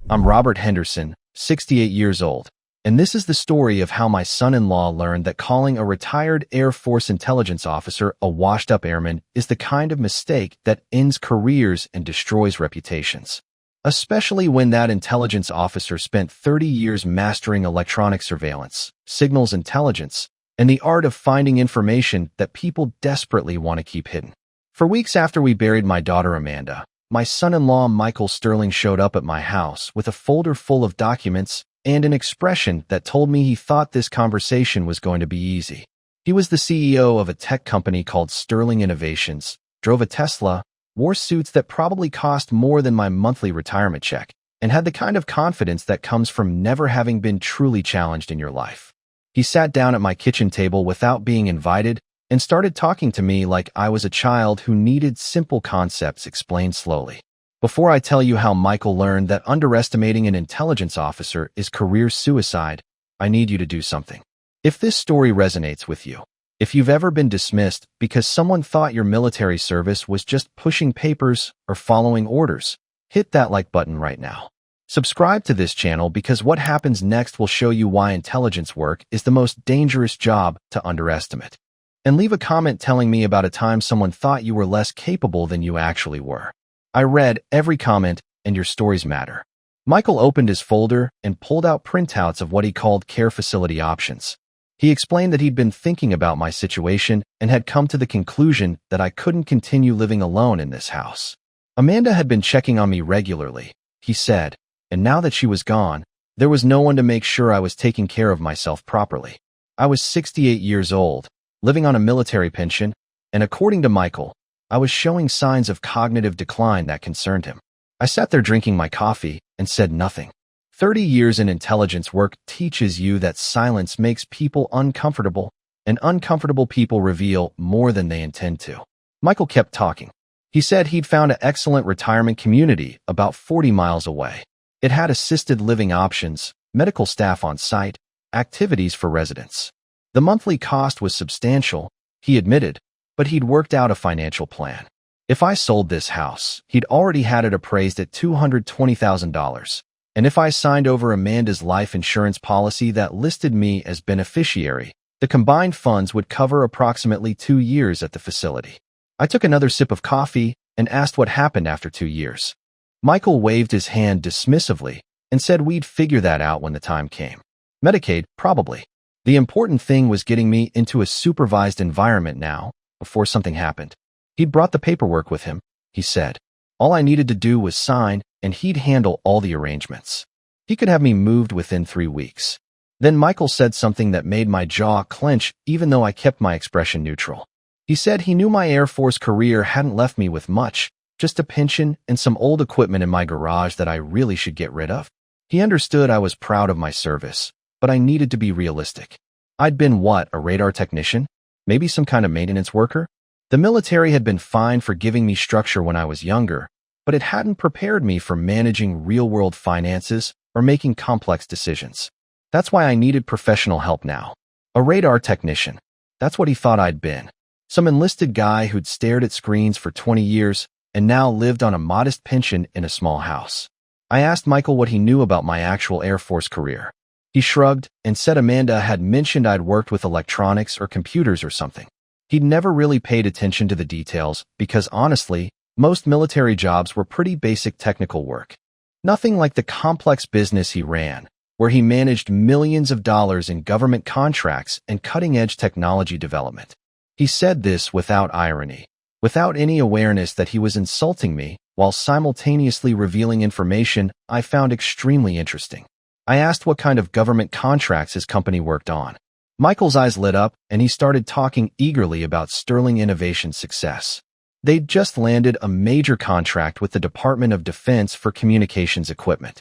I'm Robert Henderson, 68 years old, and this is the story of how my son-in-law learned that calling a retired Air Force intelligence officer a washed-up airman is the kind of mistake that ends careers and destroys reputations. Especially when that intelligence officer spent 30 years mastering electronic surveillance, signals intelligence, and the art of finding information that people desperately want to keep hidden. For weeks after we buried my daughter Amanda, my son-in-law Michael Sterling showed up at my house with a folder full of documents and an expression that told me he thought this conversation was going to be easy. He was the CEO of a tech company called Sterling Innovations, drove a Tesla, wore suits that probably cost more than my monthly retirement check, and had the kind of confidence that comes from never having been truly challenged in your life. He sat down at my kitchen table without being invited and started talking to me like I was a child who needed simple concepts explained slowly. Before I tell you how Michael learned that underestimating an intelligence officer is career suicide, I need you to do something. If this story resonates with you, if you've ever been dismissed because someone thought your military service was just pushing papers or following orders, hit that like button right now. Subscribe to this channel because what happens next will show you why intelligence work is the most dangerous job to underestimate. And leave a comment telling me about a time someone thought you were less capable than you actually were. I read every comment, and your stories matter. Michael opened his folder and pulled out printouts of what he called care facility options. He explained that he'd been thinking about my situation and had come to the conclusion that I couldn't continue living alone in this house. Amanda had been checking on me regularly, he said, and now that she was gone, there was no one to make sure I was taking care of myself properly. I was 68 years old, living on a military pension, and according to Michael, I was showing signs of cognitive decline that concerned him. I sat there drinking my coffee and said nothing. 30 years in intelligence work teaches you that silence makes people uncomfortable, and uncomfortable people reveal more than they intend to. Michael kept talking. He said he'd found an excellent retirement community about 40 miles away. It had assisted living options, medical staff on site, activities for residents. The monthly cost was substantial, he admitted, but he'd worked out a financial plan. If I sold this house, he'd already had it appraised at $220,000. And if I signed over Amanda's life insurance policy that listed me as beneficiary, the combined funds would cover approximately 2 years at the facility. I took another sip of coffee and asked what happened after 2 years. Michael waved his hand dismissively and said we'd figure that out when the time came. Medicaid, probably. The important thing was getting me into a supervised environment now, before something happened. He'd brought the paperwork with him, he said. All I needed to do was sign, and he'd handle all the arrangements. He could have me moved within 3 weeks. Then Michael said something that made my jaw clench even though I kept my expression neutral. He said he knew my Air Force career hadn't left me with much, just a pension and some old equipment in my garage that I really should get rid of. He understood I was proud of my service, but I needed to be realistic. I'd been what, a radar technician? Maybe some kind of maintenance worker? The military had been fine for giving me structure when I was younger, but it hadn't prepared me for managing real-world finances or making complex decisions. That's why I needed professional help now. A radar technician. That's what he thought I'd been. Some enlisted guy who'd stared at screens for 20 years and now lived on a modest pension in a small house. I asked Michael what he knew about my actual Air Force career. He shrugged and said Amanda had mentioned I'd worked with electronics or computers or something. He'd never really paid attention to the details because, honestly, most military jobs were pretty basic technical work. Nothing like the complex business he ran, where he managed millions of dollars in government contracts and cutting-edge technology development. He said this without irony, without any awareness that he was insulting me, while simultaneously revealing information I found extremely interesting. I asked what kind of government contracts his company worked on. Michael's eyes lit up, and he started talking eagerly about Sterling Innovations' success. They'd just landed a major contract with the Department of Defense for communications equipment.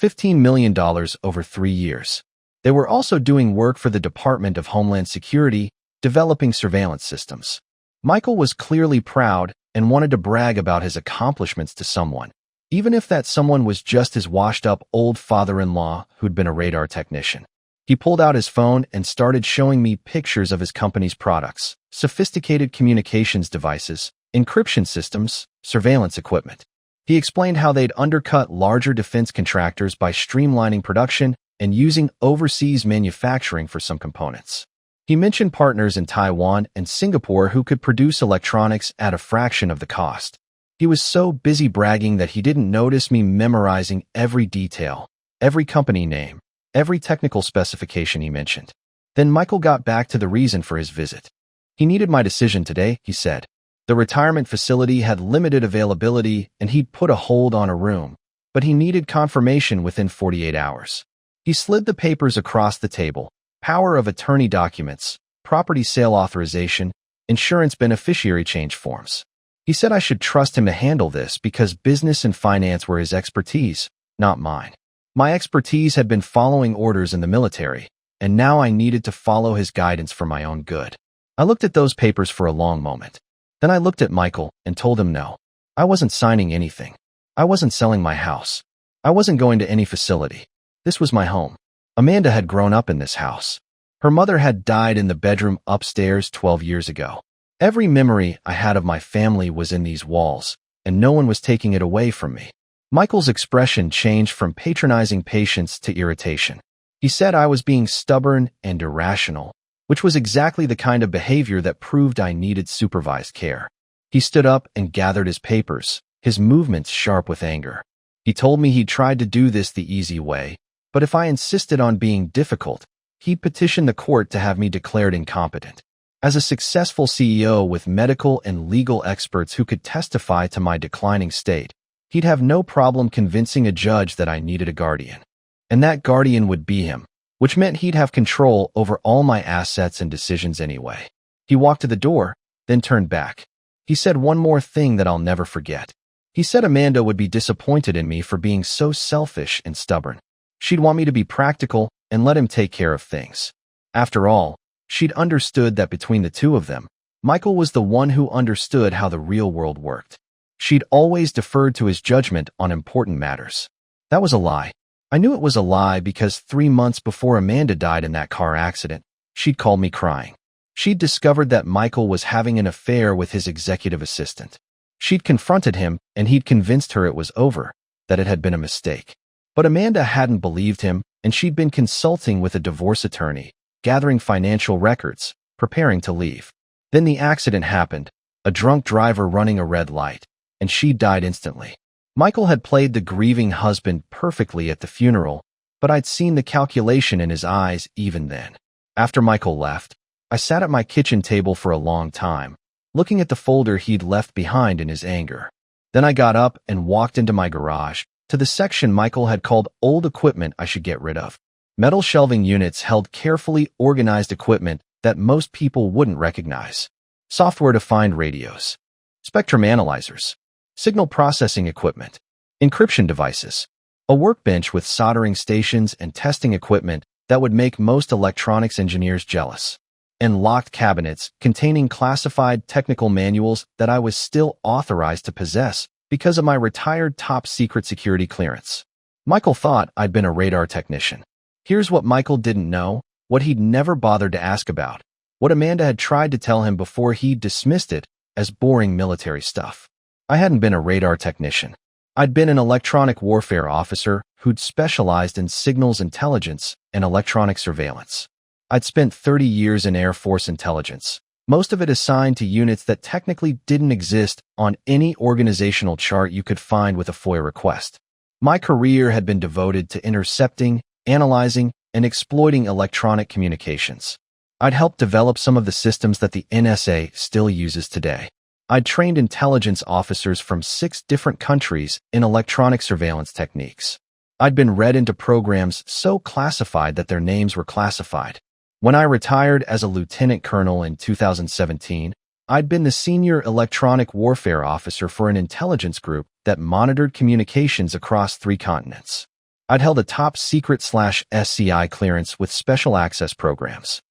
$15 million over 3 years. They were also doing work for the Department of Homeland Security, developing surveillance systems. Michael was clearly proud and wanted to brag about his accomplishments to someone, even if that someone was just his washed-up old father-in-law who'd been a radar technician. He pulled out his phone and started showing me pictures of his company's products, sophisticated communications devices, encryption systems, surveillance equipment. He explained how they'd undercut larger defense contractors by streamlining production and using overseas manufacturing for some components. He mentioned partners in Taiwan and Singapore who could produce electronics at a fraction of the cost. He was so busy bragging that he didn't notice me memorizing every detail, every company name, every technical specification he mentioned. Then Michael got back to the reason for his visit. He needed my decision today, he said. The retirement facility had limited availability and he'd put a hold on a room, but he needed confirmation within 48 hours. He slid the papers across the table: power of attorney documents, property sale authorization, insurance beneficiary change forms. He said I should trust him to handle this because business and finance were his expertise, not mine. My expertise had been following orders in the military, and now I needed to follow his guidance for my own good. I looked at those papers for a long moment. Then I looked at Michael and told him no. I wasn't signing anything. I wasn't selling my house. I wasn't going to any facility. This was my home. Amanda had grown up in this house. Her mother had died in the bedroom upstairs 12 years ago. Every memory I had of my family was in these walls, and no one was taking it away from me. Michael's expression changed from patronizing patience to irritation. He said I was being stubborn and irrational, which was exactly the kind of behavior that proved I needed supervised care. He stood up and gathered his papers, his movements sharp with anger. He told me he'd tried to do this the easy way, but if I insisted on being difficult, he'd petition the court to have me declared incompetent. As a successful CEO with medical and legal experts who could testify to my declining state, he'd have no problem convincing a judge that I needed a guardian. And that guardian would be him, which meant he'd have control over all my assets and decisions anyway. He walked to the door, then turned back. He said one more thing that I'll never forget. He said Amanda would be disappointed in me for being so selfish and stubborn. She'd want me to be practical and let him take care of things. After all, she'd understood that between the two of them, Michael was the one who understood how the real world worked. She'd always deferred to his judgment on important matters. That was a lie. I knew it was a lie because 3 months before Amanda died in that car accident, she'd called me crying. She'd discovered that Michael was having an affair with his executive assistant. She'd confronted him, and he'd convinced her it was over, that it had been a mistake. But Amanda hadn't believed him, and she'd been consulting with a divorce attorney, gathering financial records, preparing to leave. Then the accident happened, a drunk driver running a red light, and she died instantly. Michael had played the grieving husband perfectly at the funeral, but I'd seen the calculation in his eyes even then. After Michael left, I sat at my kitchen table for a long time, looking at the folder he'd left behind in his anger. Then I got up and walked into my garage, to the section Michael had called old equipment I should get rid of. Metal shelving units held carefully organized equipment that most people wouldn't recognize. Software-defined radios, spectrum analyzers, signal processing equipment, encryption devices, a workbench with soldering stations and testing equipment that would make most electronics engineers jealous, and locked cabinets containing classified technical manuals that I was still authorized to possess because of my retired top-secret security clearance. Michael thought I'd been a radar technician. Here's what Michael didn't know, what he'd never bothered to ask about, what Amanda had tried to tell him before he dismissed it as boring military stuff. I hadn't been a radar technician. I'd been an electronic warfare officer who'd specialized in signals intelligence and electronic surveillance. I'd spent 30 years in Air Force intelligence, most of it assigned to units that technically didn't exist on any organizational chart you could find with a FOIA request. My career had been devoted to intercepting, analyzing, and exploiting electronic communications. I'd helped develop some of the systems that the NSA still uses today. I'd trained intelligence officers from 6 different countries in electronic surveillance techniques. I'd been read into programs so classified that their names were classified. When I retired as a lieutenant colonel in 2017, I'd been the senior electronic warfare officer for an intelligence group that monitored communications across 3 continents. I'd held a top-secret/SCI clearance with special access programs.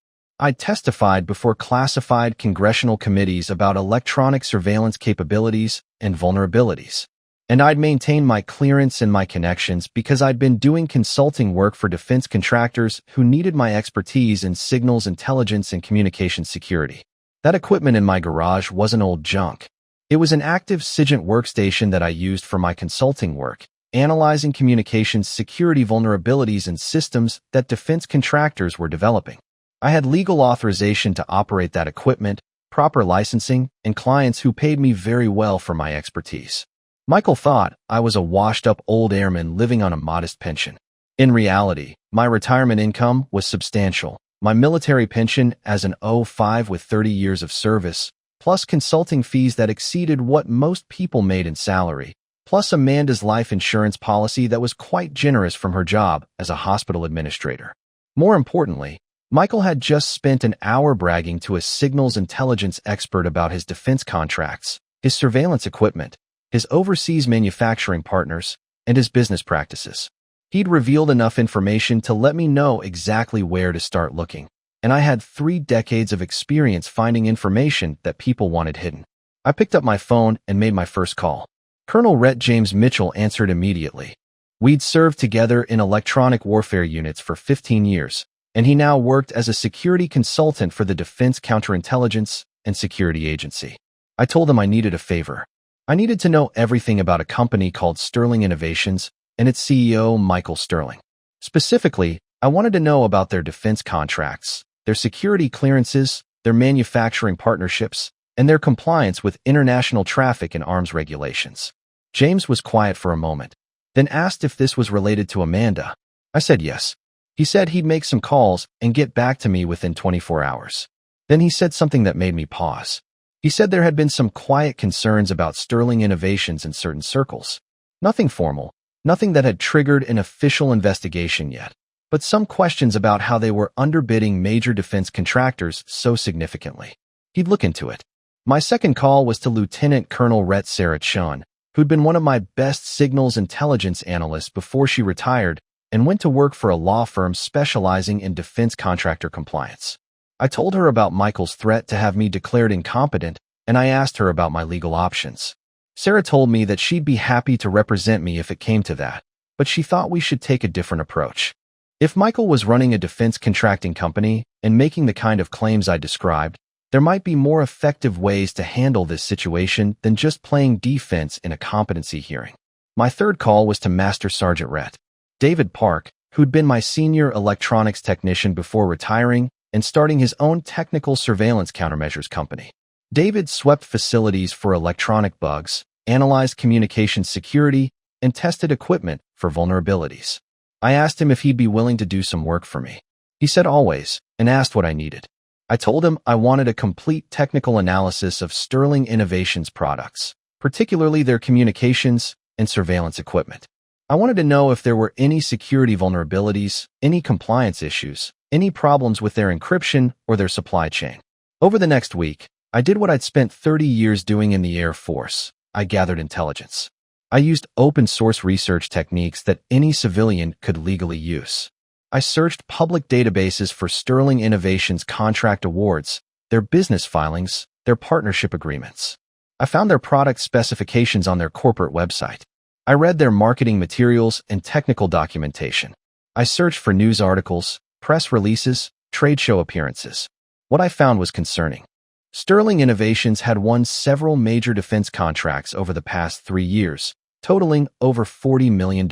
I'd testified before classified congressional committees about electronic surveillance capabilities and vulnerabilities. And I'd maintained my clearance and my connections because I'd been doing consulting work for defense contractors who needed my expertise in signals intelligence and communications security. That equipment in my garage wasn't old junk. It was an active SIGINT workstation that I used for my consulting work, analyzing communications security vulnerabilities in systems that defense contractors were developing. I had legal authorization to operate that equipment, proper licensing, and clients who paid me very well for my expertise. Michael thought I was a washed-up old airman living on a modest pension. In reality, my retirement income was substantial. My military pension as an O5 with 30 years of service, plus consulting fees that exceeded what most people made in salary, plus Amanda's life insurance policy that was quite generous from her job as a hospital administrator. More importantly, Michael had just spent an hour bragging to a signals intelligence expert about his defense contracts, his surveillance equipment, his overseas manufacturing partners, and his business practices. He'd revealed enough information to let me know exactly where to start looking, and I had 3 decades of experience finding information that people wanted hidden. I picked up my phone and made my first call. Colonel Rhett James Mitchell answered immediately. We'd served together in electronic warfare units for 15 years, and he now worked as a security consultant for the Defense Counterintelligence and Security Agency. I told him I needed a favor. I needed to know everything about a company called Sterling Innovations and its CEO, Michael Sterling. Specifically, I wanted to know about their defense contracts, their security clearances, their manufacturing partnerships, and their compliance with international traffic and arms regulations. James was quiet for a moment, then asked if this was related to Amanda. I said yes. He said he'd make some calls and get back to me within 24 hours. Then he said something that made me pause. He said there had been some quiet concerns about Sterling Innovations in certain circles. Nothing formal, nothing that had triggered an official investigation yet, but some questions about how they were underbidding major defense contractors so significantly. He'd look into it. My second call was to Lieutenant Colonel Rhett Chun, who'd been one of my best signals intelligence analysts before she retired and went to work for a law firm specializing in defense contractor compliance. I told her about Michael's threat to have me declared incompetent, and I asked her about my legal options. Sarah told me that she'd be happy to represent me if it came to that, but she thought we should take a different approach. If Michael was running a defense contracting company and making the kind of claims I described, there might be more effective ways to handle this situation than just playing defense in a competency hearing. My third call was to Master Sergeant Rhett. David Park, who'd been my senior electronics technician before retiring and starting his own technical surveillance countermeasures company. David swept facilities for electronic bugs, analyzed communications security, and tested equipment for vulnerabilities. I asked him if he'd be willing to do some work for me. He said always, and asked what I needed. I told him I wanted a complete technical analysis of Sterling Innovations products, particularly their communications and surveillance equipment. I wanted to know if there were any security vulnerabilities, any compliance issues, any problems with their encryption or their supply chain. Over the next week, I did what I'd spent 30 years doing in the Air Force. I gathered intelligence. I used open-source research techniques that any civilian could legally use. I searched public databases for Sterling Innovations contract awards, their business filings, their partnership agreements. I found their product specifications on their corporate website. I read their marketing materials and technical documentation. I searched for news articles, press releases, trade show appearances. What I found was concerning. Sterling Innovations had won several major defense contracts over the past 3 years, totaling over $40 million.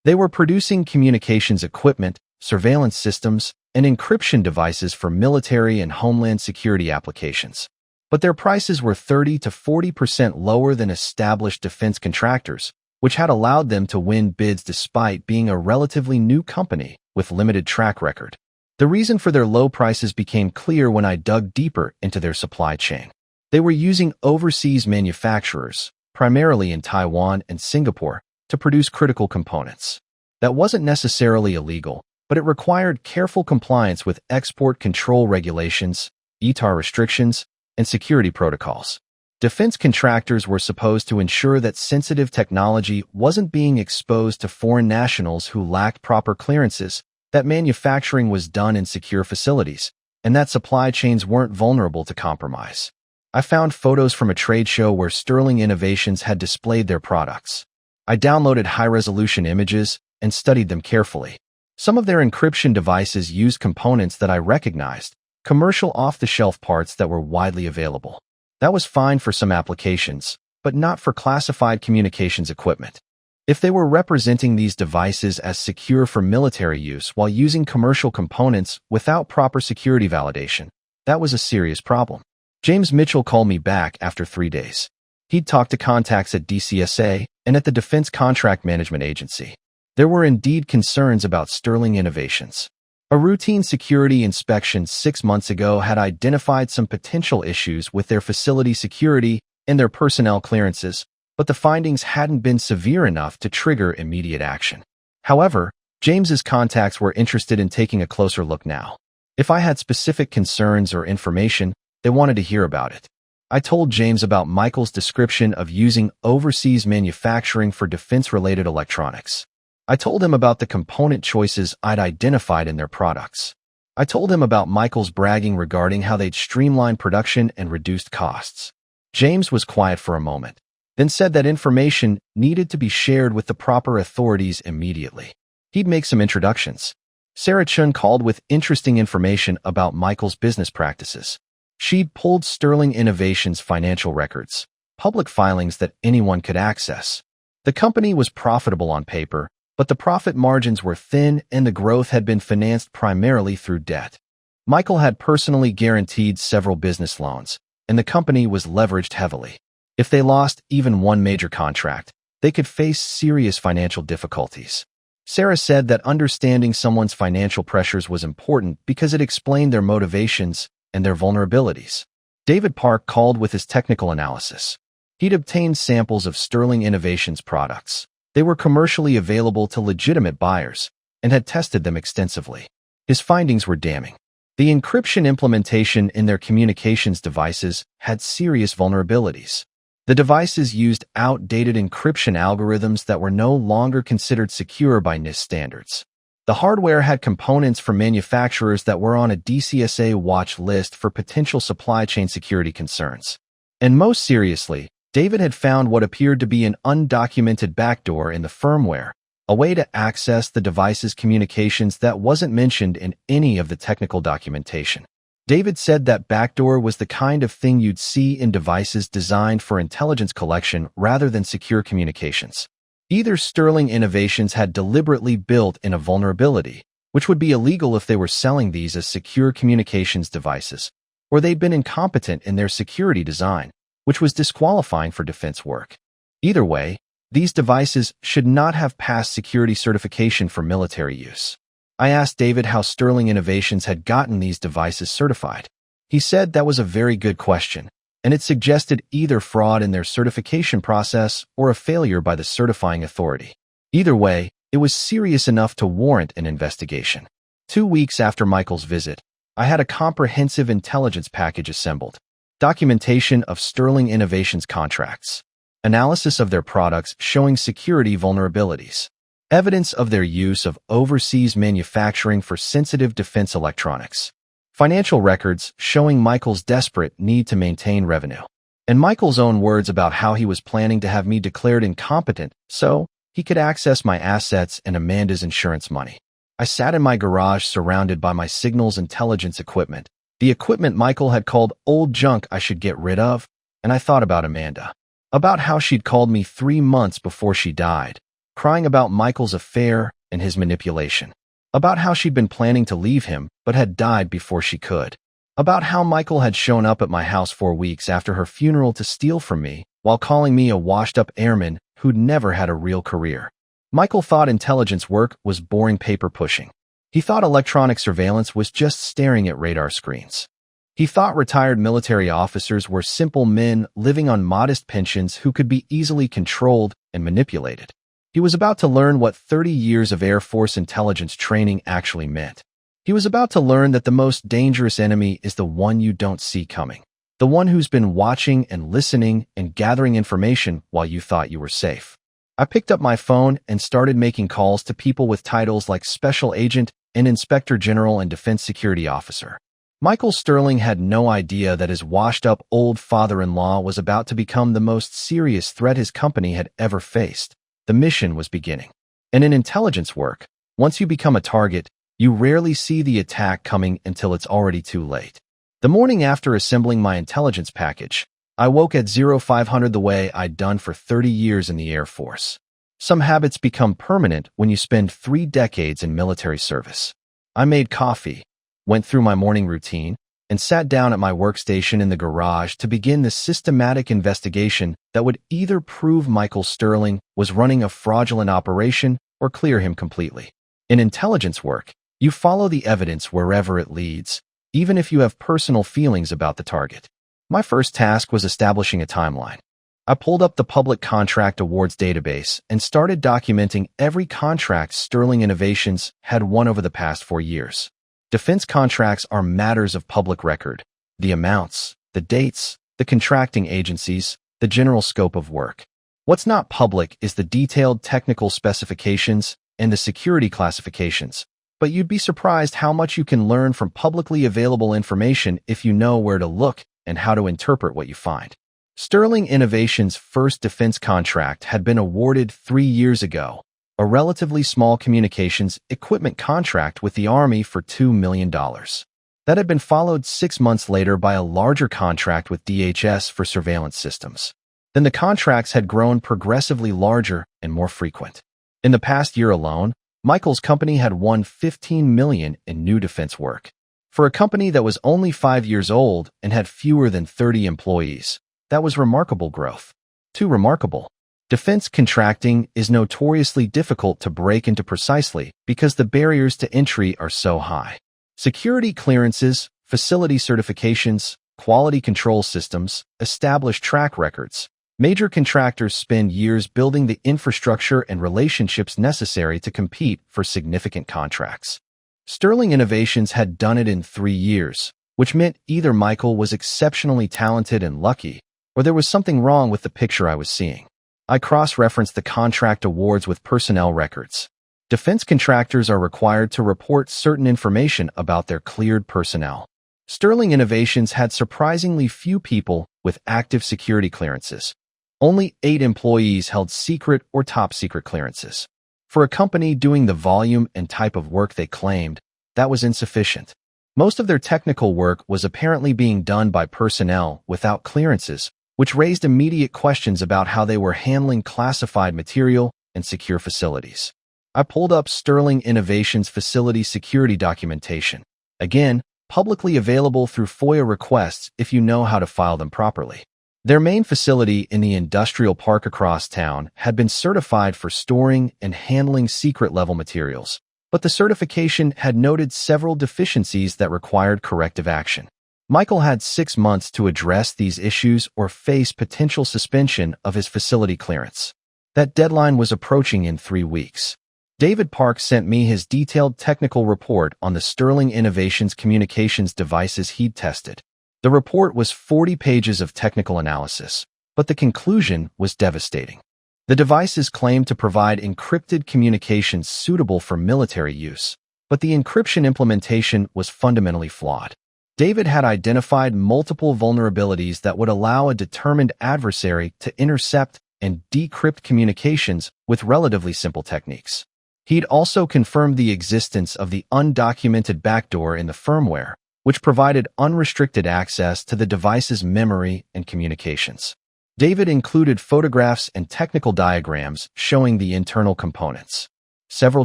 They were producing communications equipment, surveillance systems, and encryption devices for military and homeland security applications. But their prices were 30 to 40% lower than established defense contractors, which had allowed them to win bids despite being a relatively new company with limited track record. The reason for their low prices became clear when I dug deeper into their supply chain. They were using overseas manufacturers, primarily in Taiwan and Singapore, to produce critical components. That wasn't necessarily illegal, but it required careful compliance with export control regulations, ETAR restrictions, and security protocols. Defense contractors were supposed to ensure that sensitive technology wasn't being exposed to foreign nationals who lacked proper clearances, that manufacturing was done in secure facilities, and that supply chains weren't vulnerable to compromise. I found photos from a trade show where Sterling Innovations had displayed their products. I downloaded high-resolution images and studied them carefully. Some of their encryption devices used components that I recognized, commercial off-the-shelf parts that were widely available. That was fine for some applications, but not for classified communications equipment. If they were representing these devices as secure for military use while using commercial components without proper security validation, that was a serious problem. James Mitchell called me back after 3 days. He'd talked to contacts at DCSA and at the Defense Contract Management Agency. There were indeed concerns about Sterling Innovations. A routine security inspection 6 months ago had identified some potential issues with their facility security and their personnel clearances, but the findings hadn't been severe enough to trigger immediate action. However, James's contacts were interested in taking a closer look now. If I had specific concerns or information, they wanted to hear about it. I told James about Michael's description of using overseas manufacturing for defense-related electronics. I told him about the component choices I'd identified in their products. I told him about Michael's bragging regarding how they'd streamlined production and reduced costs. James was quiet for a moment, then said that information needed to be shared with the proper authorities immediately. He'd make some introductions. Sarah Chun called with interesting information about Michael's business practices. She'd pulled Sterling Innovations' financial records, public filings that anyone could access. The company was profitable on paper, but the profit margins were thin and the growth had been financed primarily through debt. Michael had personally guaranteed several business loans, and the company was leveraged heavily. If they lost even one major contract, they could face serious financial difficulties. Sarah said that understanding someone's financial pressures was important because it explained their motivations and their vulnerabilities. David Park called with his technical analysis. He'd obtained samples of Sterling Innovations products. They were commercially available to legitimate buyers and had tested them extensively. His findings were damning. The encryption implementation in their communications devices had serious vulnerabilities. The devices used outdated encryption algorithms that were no longer considered secure by NIST standards. The hardware had components from manufacturers that were on a DCSA watch list for potential supply chain security concerns. And most seriously, David had found what appeared to be an undocumented backdoor in the firmware, a way to access the device's communications that wasn't mentioned in any of the technical documentation. David said that backdoor was the kind of thing you'd see in devices designed for intelligence collection rather than secure communications. Either Sterling Innovations had deliberately built in a vulnerability, which would be illegal if they were selling these as secure communications devices, or they'd been incompetent in their security design, which was disqualifying for defense work. Either way, these devices should not have passed security certification for military use. I asked David how Sterling Innovations had gotten these devices certified. He said that was a very good question, and it suggested either fraud in their certification process or a failure by the certifying authority. Either way, it was serious enough to warrant an investigation. 2 weeks after Michael's visit, I had a comprehensive intelligence package assembled. Documentation of Sterling Innovations contracts, analysis of their products showing security vulnerabilities, evidence of their use of overseas manufacturing for sensitive defense electronics, financial records showing Michael's desperate need to maintain revenue, and Michael's own words about how he was planning to have me declared incompetent so he could access my assets and Amanda's insurance money. I sat in my garage surrounded by my signals intelligence equipment, the equipment Michael had called old junk I should get rid of, and I thought about Amanda, about how she'd called me 3 months before she died, crying about Michael's affair and his manipulation, about how she'd been planning to leave him but had died before she could, about how Michael had shown up at my house 4 weeks after her funeral to steal from me while calling me a washed-up airman who'd never had a real career. Michael thought intelligence work was boring paper pushing. He thought electronic surveillance was just staring at radar screens. He thought retired military officers were simple men living on modest pensions who could be easily controlled and manipulated. He was about to learn what 30 years of Air Force intelligence training actually meant. He was about to learn that the most dangerous enemy is the one you don't see coming, the one who's been watching and listening and gathering information while you thought you were safe. I picked up my phone and started making calls to people with titles like Special Agent and Inspector General and Defense Security Officer. Michael Sterling had no idea that his washed-up old father-in-law was about to become the most serious threat his company had ever faced. The mission was beginning. And in intelligence work, once you become a target, you rarely see the attack coming until it's already too late. The morning after assembling my intelligence package, I woke at 0500 the way I'd done for 30 years in the Air Force. Some habits become permanent when you spend 3 decades in military service. I made coffee, went through my morning routine, and sat down at my workstation in the garage to begin the systematic investigation that would either prove Michael Sterling was running a fraudulent operation or clear him completely. In intelligence work, you follow the evidence wherever it leads, even if you have personal feelings about the target. My first task was establishing a timeline. I pulled up the public contract awards database and started documenting every contract Sterling Innovations had won over the past 4 years. Defense contracts are matters of public record. The amounts, the dates, the contracting agencies, the general scope of work. What's not public is the detailed technical specifications and the security classifications. But you'd be surprised how much you can learn from publicly available information if you know where to look and how to interpret what you find. Sterling Innovations' first defense contract had been awarded 3 years ago, a relatively small communications equipment contract with the Army for $2 million. That had been followed 6 months later by a larger contract with DHS for surveillance systems. Then the contracts had grown progressively larger and more frequent. In the past year alone, Michael's company had won $15 million in new defense work. For a company that was only 5 years old and had fewer than 30 employees, that was remarkable growth. Too remarkable. Defense contracting is notoriously difficult to break into precisely because the barriers to entry are so high. Security clearances, facility certifications, quality control systems, established track records. Major contractors spend years building the infrastructure and relationships necessary to compete for significant contracts. Sterling Innovations had done it in 3 years, which meant either Michael was exceptionally talented and lucky, or there was something wrong with the picture I was seeing. I cross-referenced the contract awards with personnel records. Defense contractors are required to report certain information about their cleared personnel. Sterling Innovations had surprisingly few people with active security clearances. Only 8 employees held secret or top-secret clearances. For a company doing the volume and type of work they claimed, that was insufficient. Most of their technical work was apparently being done by personnel without clearances, which raised immediate questions about how they were handling classified material and secure facilities. I pulled up Sterling Innovations' facility security documentation. Again, publicly available through FOIA requests if you know how to file them properly. Their main facility in the industrial park across town had been certified for storing and handling secret-level materials, but the certification had noted several deficiencies that required corrective action. Michael had 6 months to address these issues or face potential suspension of his facility clearance. That deadline was approaching in 3 weeks. David Park sent me his detailed technical report on the Sterling Innovations communications devices he'd tested. The report was 40 pages of technical analysis, but the conclusion was devastating. The devices claimed to provide encrypted communications suitable for military use, but the encryption implementation was fundamentally flawed. David had identified multiple vulnerabilities that would allow a determined adversary to intercept and decrypt communications with relatively simple techniques. He'd also confirmed the existence of the undocumented backdoor in the firmware, which provided unrestricted access to the device's memory and communications. David included photographs and technical diagrams showing the internal components. Several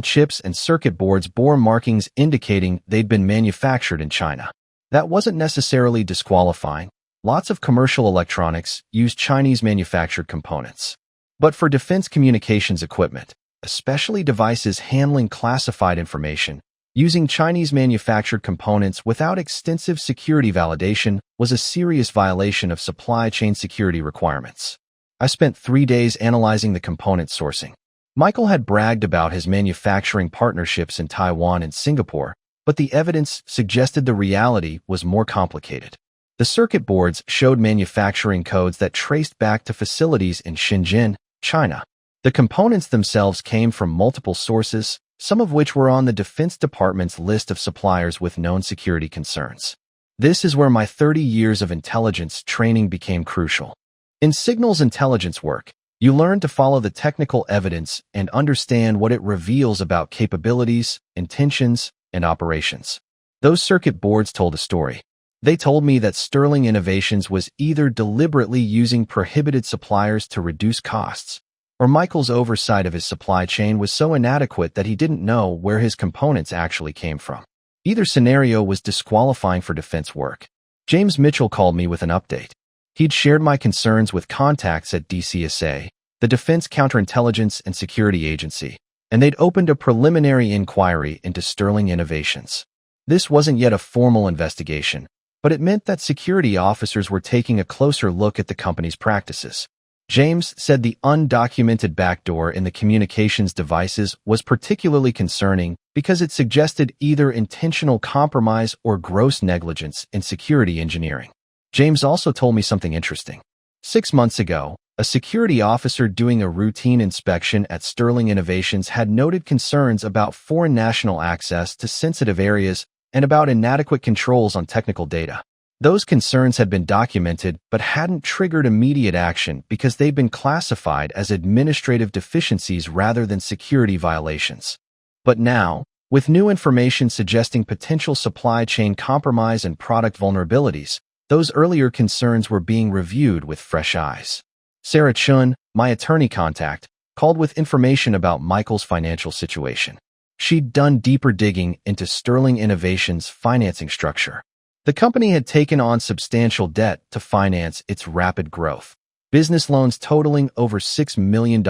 chips and circuit boards bore markings indicating they'd been manufactured in China. That wasn't necessarily disqualifying. Lots of commercial electronics use Chinese-manufactured components. But for defense communications equipment, especially devices handling classified information, using Chinese-manufactured components without extensive security validation was a serious violation of supply chain security requirements. I spent 3 days analyzing the component sourcing. Michael had bragged about his manufacturing partnerships in Taiwan and Singapore, but the evidence suggested the reality was more complicated. The circuit boards showed manufacturing codes that traced back to facilities in Shenzhen, China. The components themselves came from multiple sources, some of which were on the Defense Department's list of suppliers with known security concerns. This is where my 30 years of intelligence training became crucial. In signals intelligence work, you learn to follow the technical evidence and understand what it reveals about capabilities, intentions, and operations. Those circuit boards told a story. They told me that Sterling Innovations was either deliberately using prohibited suppliers to reduce costs, or Michael's oversight of his supply chain was so inadequate that he didn't know where his components actually came from. Either scenario was disqualifying for defense work. James Mitchell called me with an update. He'd shared my concerns with contacts at DCSA, the Defense Counterintelligence and Security Agency, and they'd opened a preliminary inquiry into Sterling Innovations. This wasn't yet a formal investigation, but it meant that security officers were taking a closer look at the company's practices. James said the undocumented backdoor in the communications devices was particularly concerning because it suggested either intentional compromise or gross negligence in security engineering. James also told me something interesting. 6 months ago, a security officer doing a routine inspection at Sterling Innovations had noted concerns about foreign national access to sensitive areas and about inadequate controls on technical data. Those concerns had been documented but hadn't triggered immediate action because they'd been classified as administrative deficiencies rather than security violations. But now, with new information suggesting potential supply chain compromise and product vulnerabilities, those earlier concerns were being reviewed with fresh eyes. Sarah Chun, my attorney contact, called with information about Michael's financial situation. She'd done deeper digging into Sterling Innovations' financing structure. The company had taken on substantial debt to finance its rapid growth. Business loans totaling over $6 million,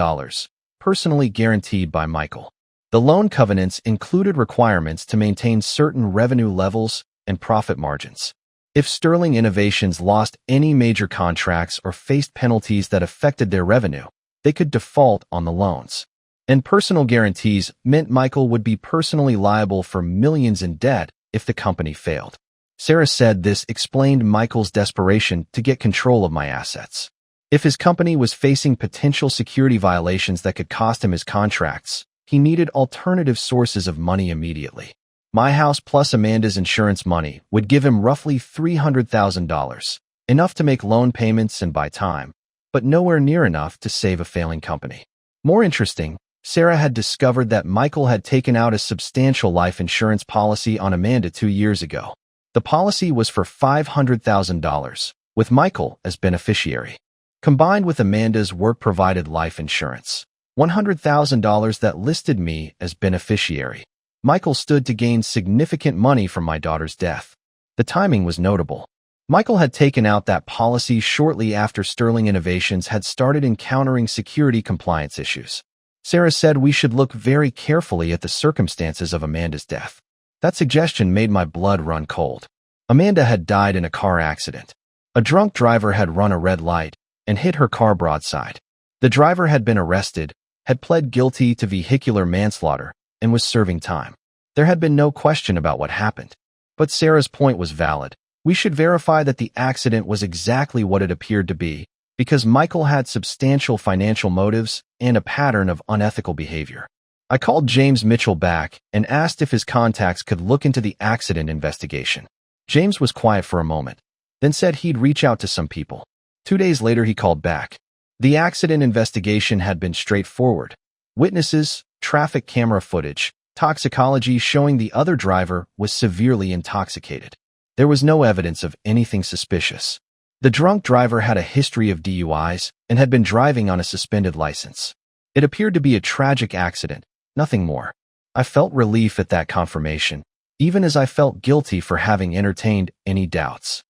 personally guaranteed by Michael. The loan covenants included requirements to maintain certain revenue levels and profit margins. If Sterling Innovations lost any major contracts or faced penalties that affected their revenue, they could default on the loans. And personal guarantees meant Michael would be personally liable for millions in debt if the company failed. Sarah said this explained Michael's desperation to get control of my assets. If his company was facing potential security violations that could cost him his contracts, he needed alternative sources of money immediately. My house plus Amanda's insurance money would give him roughly $300,000, enough to make loan payments and buy time, but nowhere near enough to save a failing company. More interesting, Sarah had discovered that Michael had taken out a substantial life insurance policy on Amanda 2 years ago. The policy was for $500,000, with Michael as beneficiary. Combined with Amanda's work-provided life insurance, $100,000 that listed me as beneficiary, Michael stood to gain significant money from my daughter's death. The timing was notable. Michael had taken out that policy shortly after Sterling Innovations had started encountering security compliance issues. Sarah said we should look very carefully at the circumstances of Amanda's death. That suggestion made my blood run cold. Amanda had died in a car accident. A drunk driver had run a red light and hit her car broadside. The driver had been arrested, had pled guilty to vehicular manslaughter, and was serving time. There had been no question about what happened. But Sarah's point was valid. We should verify that the accident was exactly what it appeared to be, because Michael had substantial financial motives and a pattern of unethical behavior. I called James Mitchell back and asked if his contacts could look into the accident investigation. James was quiet for a moment, then said he'd reach out to some people. 2 days later, he called back. The accident investigation had been straightforward. Witnesses, traffic camera footage, toxicology showing the other driver was severely intoxicated. There was no evidence of anything suspicious. The drunk driver had a history of DUIs and had been driving on a suspended license. It appeared to be a tragic accident, nothing more. I felt relief at that confirmation, even as I felt guilty for having entertained any doubts.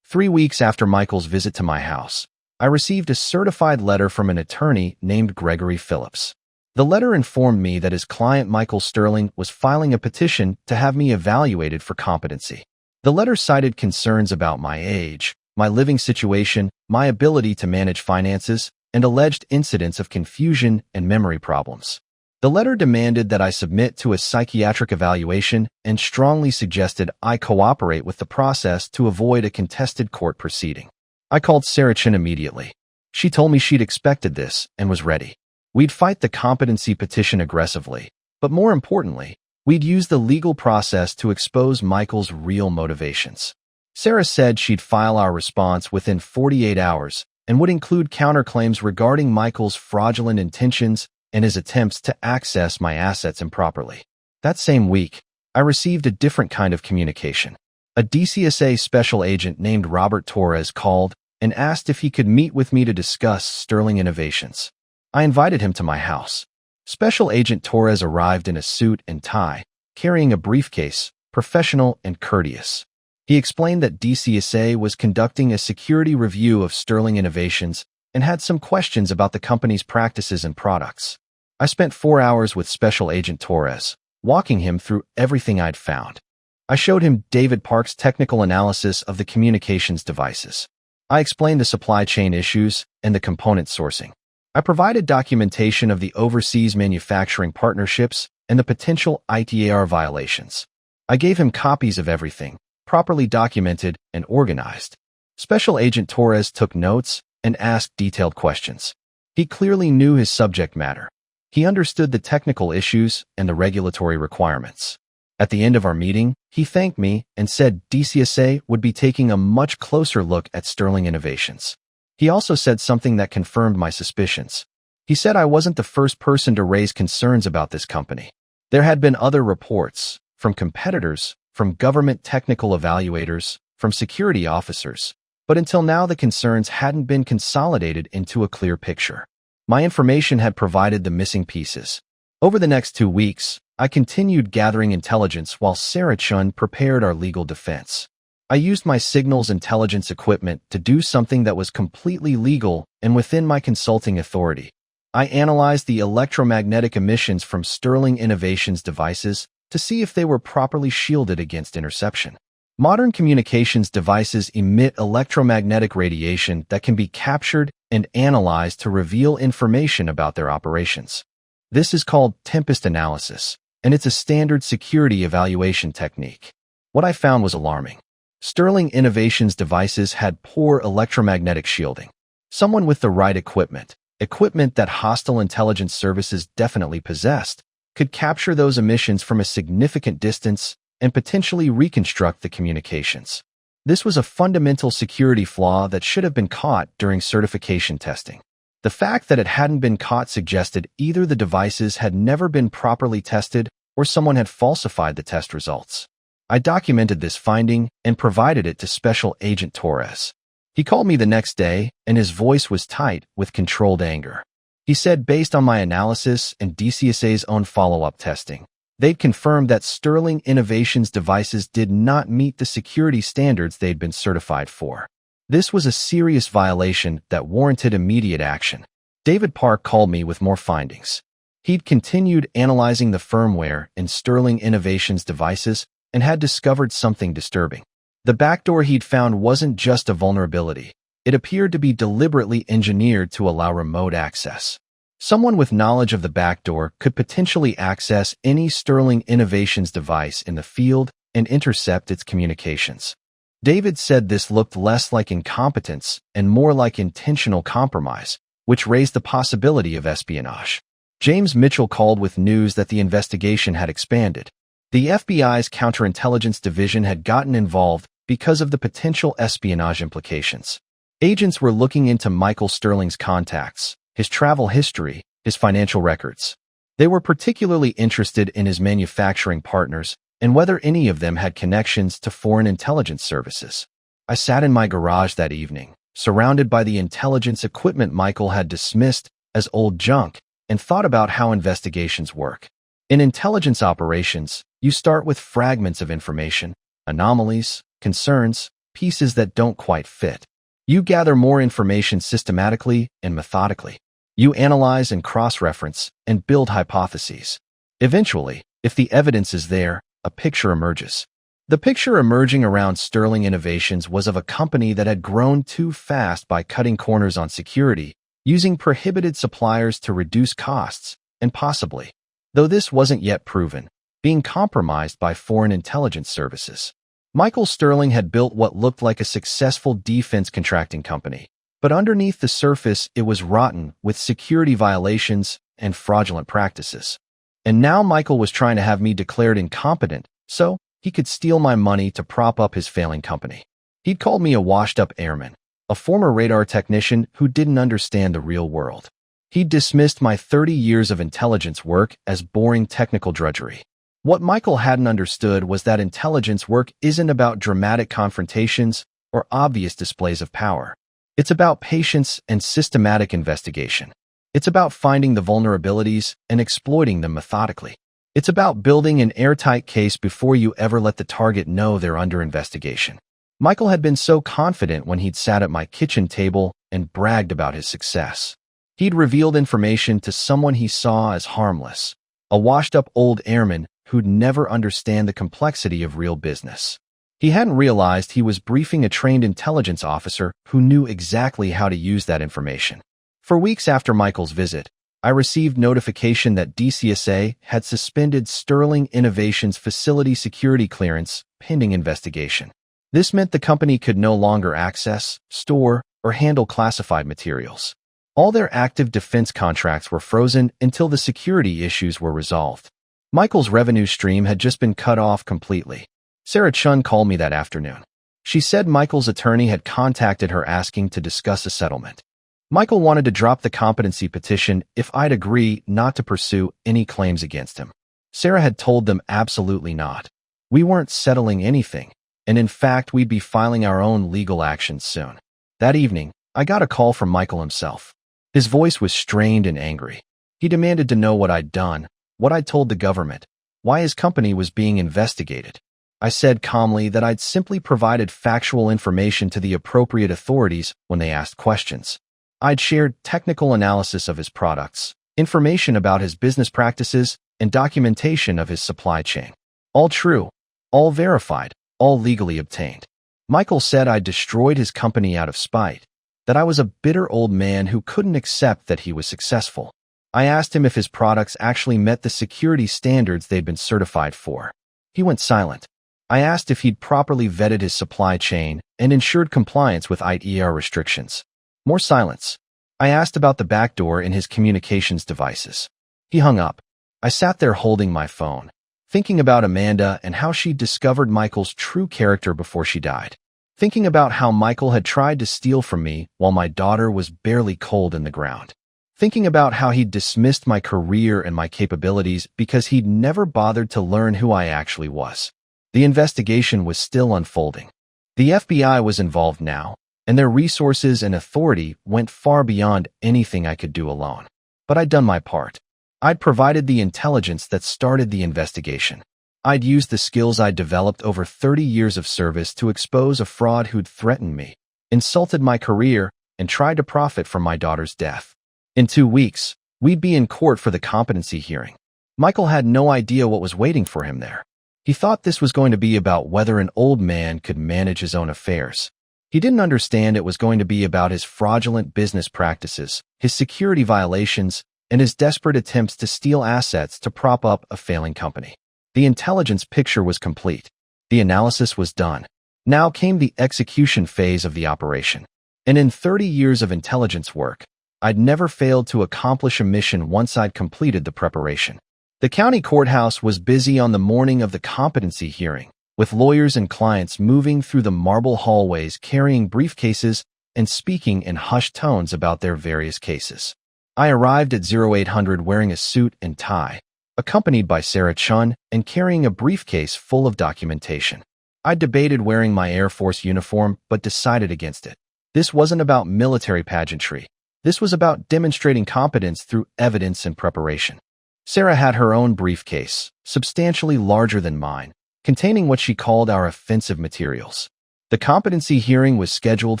3 weeks after Michael's visit to my house, I received a certified letter from an attorney named Gregory Phillips. The letter informed me that his client Michael Sterling was filing a petition to have me evaluated for competency. The letter cited concerns about my age, my living situation, my ability to manage finances, and alleged incidents of confusion and memory problems. The letter demanded that I submit to a psychiatric evaluation and strongly suggested I cooperate with the process to avoid a contested court proceeding. I called Sarah Chin immediately. She told me she'd expected this and was ready. We'd fight the competency petition aggressively, but more importantly, we'd use the legal process to expose Michael's real motivations. Sarah said she'd file our response within 48 hours and would include counterclaims regarding Michael's fraudulent intentions and his attempts to access my assets improperly. That same week, I received a different kind of communication. A DCSA special agent named Robert Torres called and asked if he could meet with me to discuss Sterling Innovations. I invited him to my house. Special Agent Torres arrived in a suit and tie, carrying a briefcase, professional and courteous. He explained that DCSA was conducting a security review of Sterling Innovations and had some questions about the company's practices and products. I spent 4 hours with Special Agent Torres, walking him through everything I'd found. I showed him David Park's technical analysis of the communications devices. I explained the supply chain issues and the component sourcing. I provided documentation of the overseas manufacturing partnerships and the potential ITAR violations. I gave him copies of everything, properly documented and organized. Special Agent Torres took notes and asked detailed questions. He clearly knew his subject matter. He understood the technical issues and the regulatory requirements. At the end of our meeting, he thanked me and said DCSA would be taking a much closer look at Sterling Innovations. He also said something that confirmed my suspicions. He said I wasn't the first person to raise concerns about this company. There had been other reports, from competitors, from government technical evaluators, from security officers, but until now the concerns hadn't been consolidated into a clear picture. My information had provided the missing pieces. Over the next 2 weeks, I continued gathering intelligence while Sarah Chun prepared our legal defense. I used my signals intelligence equipment to do something that was completely legal and within my consulting authority. I analyzed the electromagnetic emissions from Sterling Innovations devices to see if they were properly shielded against interception. Modern communications devices emit electromagnetic radiation that can be captured and analyzed to reveal information about their operations. This is called tempest analysis, and it's a standard security evaluation technique. What I found was alarming. Sterling Innovations devices had poor electromagnetic shielding. Someone with the right equipment that hostile intelligence services definitely possessed, could capture those emissions from a significant distance and potentially reconstruct the communications. This was a fundamental security flaw that should have been caught during certification testing. The fact that it hadn't been caught suggested either the devices had never been properly tested or someone had falsified the test results. I documented this finding and provided it to Special Agent Torres. He called me the next day, and his voice was tight with controlled anger. He said based on my analysis and DCSA's own follow-up testing, they'd confirmed that Sterling Innovations devices did not meet the security standards they'd been certified for. This was a serious violation that warranted immediate action. David Park called me with more findings. He'd continued analyzing the firmware in Sterling Innovations devices and had discovered something disturbing. The backdoor he'd found wasn't just a vulnerability. It appeared to be deliberately engineered to allow remote access. Someone with knowledge of the backdoor could potentially access any Sterling Innovations device in the field and intercept its communications. David said this looked less like incompetence and more like intentional compromise, which raised the possibility of espionage. James Mitchell called with news that the investigation had expanded. The FBI's counterintelligence division had gotten involved because of the potential espionage implications. Agents were looking into Michael Sterling's contacts, his travel history, his financial records. They were particularly interested in his manufacturing partners and whether any of them had connections to foreign intelligence services. I sat in my garage that evening, surrounded by the intelligence equipment Michael had dismissed as old junk, and thought about how investigations work. In intelligence operations, you start with fragments of information, anomalies, concerns, pieces that don't quite fit. You gather more information systematically and methodically. You analyze and cross-reference and build hypotheses. Eventually, if the evidence is there, a picture emerges. The picture emerging around Sterling Innovations was of a company that had grown too fast by cutting corners on security, using prohibited suppliers to reduce costs, and possibly, though this wasn't yet proven, being compromised by foreign intelligence services. Michael Sterling had built what looked like a successful defense contracting company, but underneath the surface it was rotten with security violations and fraudulent practices. And now Michael was trying to have me declared incompetent so he could steal my money to prop up his failing company. He'd called me a washed-up airman, a former radar technician who didn't understand the real world. He'd dismissed my 30 years of intelligence work as boring technical drudgery. What Michael hadn't understood was that intelligence work isn't about dramatic confrontations or obvious displays of power. It's about patience and systematic investigation. It's about finding the vulnerabilities and exploiting them methodically. It's about building an airtight case before you ever let the target know they're under investigation. Michael had been so confident when he'd sat at my kitchen table and bragged about his success. He'd revealed information to someone he saw as harmless, a washed-up old airman who'd never understand the complexity of real business. He hadn't realized he was briefing a trained intelligence officer who knew exactly how to use that information. For weeks after Michael's visit, I received notification that DCSA had suspended Sterling Innovations facility security clearance pending investigation. This meant the company could no longer access, store, or handle classified materials. All their active defense contracts were frozen until the security issues were resolved. Michael's revenue stream had just been cut off completely. Sarah Chun called me that afternoon. She said Michael's attorney had contacted her asking to discuss a settlement. Michael wanted to drop the competency petition if I'd agree not to pursue any claims against him. Sarah had told them absolutely not. We weren't settling anything, and in fact we'd be filing our own legal actions soon. That evening, I got a call from Michael himself. His voice was strained and angry. He demanded to know what I'd done, what I'd told the government, why his company was being investigated. I said calmly that I'd simply provided factual information to the appropriate authorities when they asked questions. I'd shared technical analysis of his products, information about his business practices, and documentation of his supply chain. All true, all verified, all legally obtained. Michael said I'd destroyed his company out of spite, that I was a bitter old man who couldn't accept that he was successful. I asked him if his products actually met the security standards they'd been certified for. He went silent. I asked if he'd properly vetted his supply chain and ensured compliance with ITAR restrictions. More silence. I asked about the backdoor in his communications devices. He hung up. I sat there holding my phone, thinking about Amanda and how she'd discovered Michael's true character before she died. Thinking about how Michael had tried to steal from me while my daughter was barely cold in the ground. Thinking about how he'd dismissed my career and my capabilities because he'd never bothered to learn who I actually was. The investigation was still unfolding. The FBI was involved now, and their resources and authority went far beyond anything I could do alone. But I'd done my part. I'd provided the intelligence that started the investigation. I'd used the skills I'd developed over 30 years of service to expose a fraud who'd threatened me, insulted my career, and tried to profit from my daughter's death. In 2 weeks, we'd be in court for the competency hearing. Michael had no idea what was waiting for him there. He thought this was going to be about whether an old man could manage his own affairs. He didn't understand it was going to be about his fraudulent business practices, his security violations, and his desperate attempts to steal assets to prop up a failing company. The intelligence picture was complete. The analysis was done. Now came the execution phase of the operation. And in 30 years of intelligence work, I'd never failed to accomplish a mission once I'd completed the preparation. The county courthouse was busy on the morning of the competency hearing, with lawyers and clients moving through the marble hallways carrying briefcases and speaking in hushed tones about their various cases. I arrived at 0800 wearing a suit and tie, accompanied by Sarah Chun and carrying a briefcase full of documentation. I debated wearing my Air Force uniform but decided against it. This wasn't about military pageantry. This was about demonstrating competence through evidence and preparation. Sarah had her own briefcase, substantially larger than mine, containing what she called our offensive materials. The competency hearing was scheduled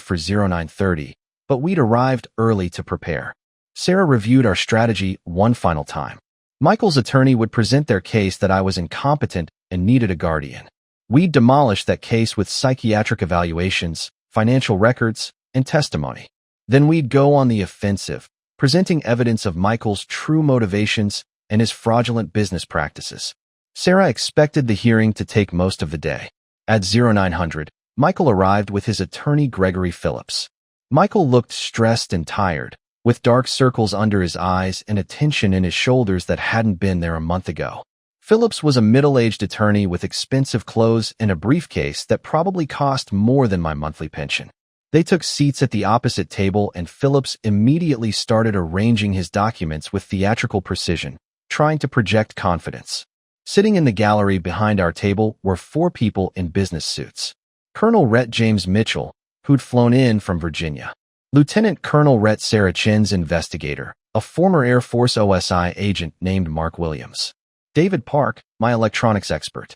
for 0930, but we'd arrived early to prepare. Sarah reviewed our strategy one final time. Michael's attorney would present their case that I was incompetent and needed a guardian. We'd demolish that case with psychiatric evaluations, financial records, and testimony. Then we'd go on the offensive, presenting evidence of Michael's true motivations and his fraudulent business practices. Sarah expected the hearing to take most of the day. At 0900, Michael arrived with his attorney Gregory Phillips. Michael looked stressed and tired, with dark circles under his eyes and a tension in his shoulders that hadn't been there a month ago. Phillips was a middle-aged attorney with expensive clothes and a briefcase that probably cost more than my monthly pension. They took seats at the opposite table and Phillips immediately started arranging his documents with theatrical precision, trying to project confidence. Sitting in the gallery behind our table were 4 people in business suits. Colonel Rhett James Mitchell, who'd flown in from Virginia. Lieutenant Colonel Rhett Sarah Chin's investigator, a former Air Force OSI agent named Mark Williams. David Park, my electronics expert.